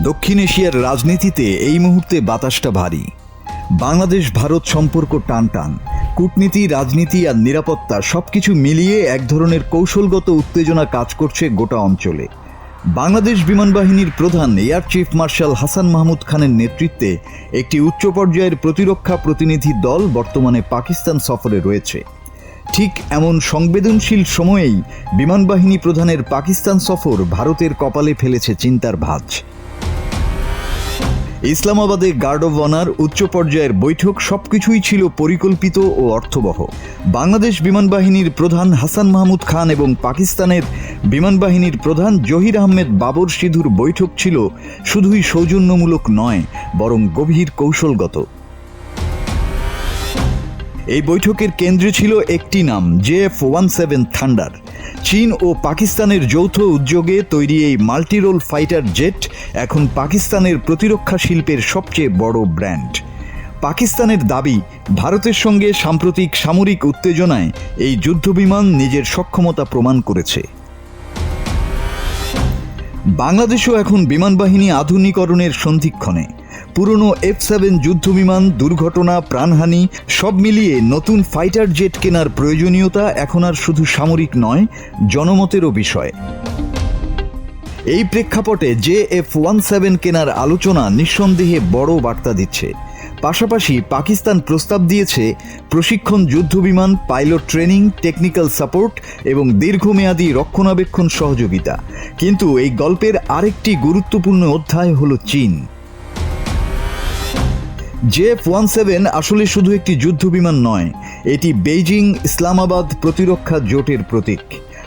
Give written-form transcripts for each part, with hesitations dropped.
দক্ষিণ এশিয়ার রাজনীতিতে এই মুহূর্তে বাতাসটা ভারী। বাংলাদেশ ভারত সম্পর্ক টানটান। কূটনীতি, রাজনীতি আর নিরাপত্তা সবকিছু মিলিয়ে এক ধরনের কৌশলগত উত্তেজনা কাজ করছে গোটা অঞ্চলে। বাংলাদেশ বিমান বাহিনীর প্রধান air chief marshal Hasan Mahmud খানের নেতৃত্বে একটি উচ্চ পর্যায়ের প্রতিরক্ষা প্রতিনিধি দল বর্তমানে পাকিস্তান সফরে রয়েছে। ঠিক এমন সংবেদনশীল সময়েই বিমান বাহিনী প্রধানের পাকিস্তান সফর ভারতের কপালে ফেলেছে চিন্তার ভাঁজ। ইসলামাবাদে গার্ড অব অনার, উচ্চ পর্যায়ের বৈঠক সবকিছুই ছিল পরিকল্পিত ও অর্থবহ। বাংলাদেশ বিমান বাহিনীর প্রধান হাসান মাহমুদ খান এবং পাকিস্তানের বিমান বাহিনীর প্রধান জহির আহমেদ বাবর সিধুর বৈঠক ছিল শুধুই সৌজন্যমূলক নয়, বরং গভীর কৌশলগত। এই বৈঠকের কেন্দ্রে ছিল একটি নাম, JF-17 থান্ডার। চীন ও পাকিস্তানের যৌথ উদ্যোগে তৈরি এই মাল্টিরোল ফাইটার জেট এখন পাকিস্তানের প্রতিরক্ষা শিল্পের সবচেয়ে বড় ব্র্যান্ড। পাকিস্তানের দাবি, ভারতের সঙ্গে সাম্প্রতিক সামরিক উত্তেজনায় এই যুদ্ধবিমান নিজের সক্ষমতা প্রমাণ করেছে। বাংলাদেশও এখন বিমান বাহিনী আধুনিকরণের সন্ধিক্ষণে। পুরনো F-7 যুদ্ধবিমান, দুর্ঘটনা, প্রাণহানি সব মিলিয়ে নতুন ফাইটার জেট কেনার প্রয়োজনীয়তা এখন আর শুধু সামরিক নয়, জনমতেরও বিষয়। এই প্রেক্ষাপটে JF-17 কেনার আলোচনা নিঃসন্দেহে বড় বার্তা দিচ্ছে। পাশাপাশি পাকিস্তান প্রস্তাব দিয়েছে প্রশিক্ষণ যুদ্ধবিমান, পাইলট ট্রেনিং, টেকনিক্যাল সাপোর্ট এবং দীর্ঘমেয়াদী রক্ষণাবেক্ষণ সহযোগিতা। কিন্তু এই গল্পের আরেকটি গুরুত্বপূর্ণ অধ্যায় হলো চীন। JF-17 আসলে শুধু একটি যুদ্ধবিমান নয়, এটি বেইজিং ইসলামাবাদ প্রতিরক্ষা জোটের প্রতীক।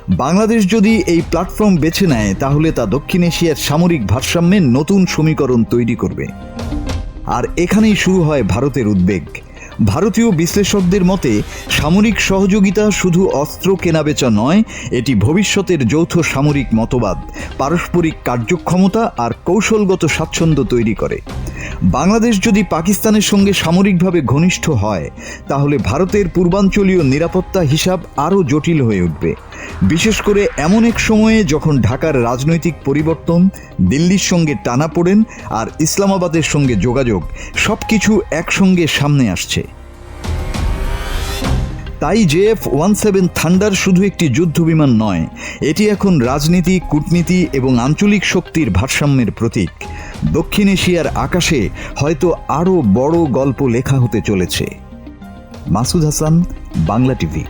বাংলাদেশ যদি এই প্ল্যাটফর্ম বেছে নেয়, তাহলে তা দক্ষিণ এশিয়ার সামরিক ভারসাম্যের নতুন সমীকরণ তৈরি করবে। আর এখানেই শুরু হয় ভারতের উদ্বেগ। ভারতীয় বিশ্লেষকদের মতে সামরিক সহযোগিতা শুধু অস্ত্র কেনাবেচা নয়, এটি ভবিষ্যতের যৌথ সামরিক মতবাদ, পারস্পরিক কার্যক্ষমতা আর কৌশলগত স্বাচ্ছন্দ্য তৈরি করে। বাংলাদেশ যদি পাকিস্তানের সঙ্গে সামরিকভাবে ঘনিষ্ঠ হয়, তাহলে ভারতের পূর্বাঞ্চলীয় নিরাপত্তা হিসাব আরও জটিল হয়ে উঠবে। বিশেষ করে এমন এক সময়ে যখন ঢাকার রাজনৈতিক পরিবর্তন, দিল্লির সঙ্গে টানাপোড়েন আর ইসলামাবাদের সঙ্গে যোগাযোগ সবকিছু একসঙ্গে সামনে আসছে। তাই JF-17 থান্ডার শুধু একটি যুদ্ধবিমান নয়, এটি এখন রাজনীতি, কূটনীতি এবং আঞ্চলিক শক্তির ভারসাম্যের প্রতীক। দক্ষিণ এশিয়ার আকাশে হয়তো আরও বড় গল্প লেখা হতে চলেছে। মাসুদ হাসান, বাংলা টিভি।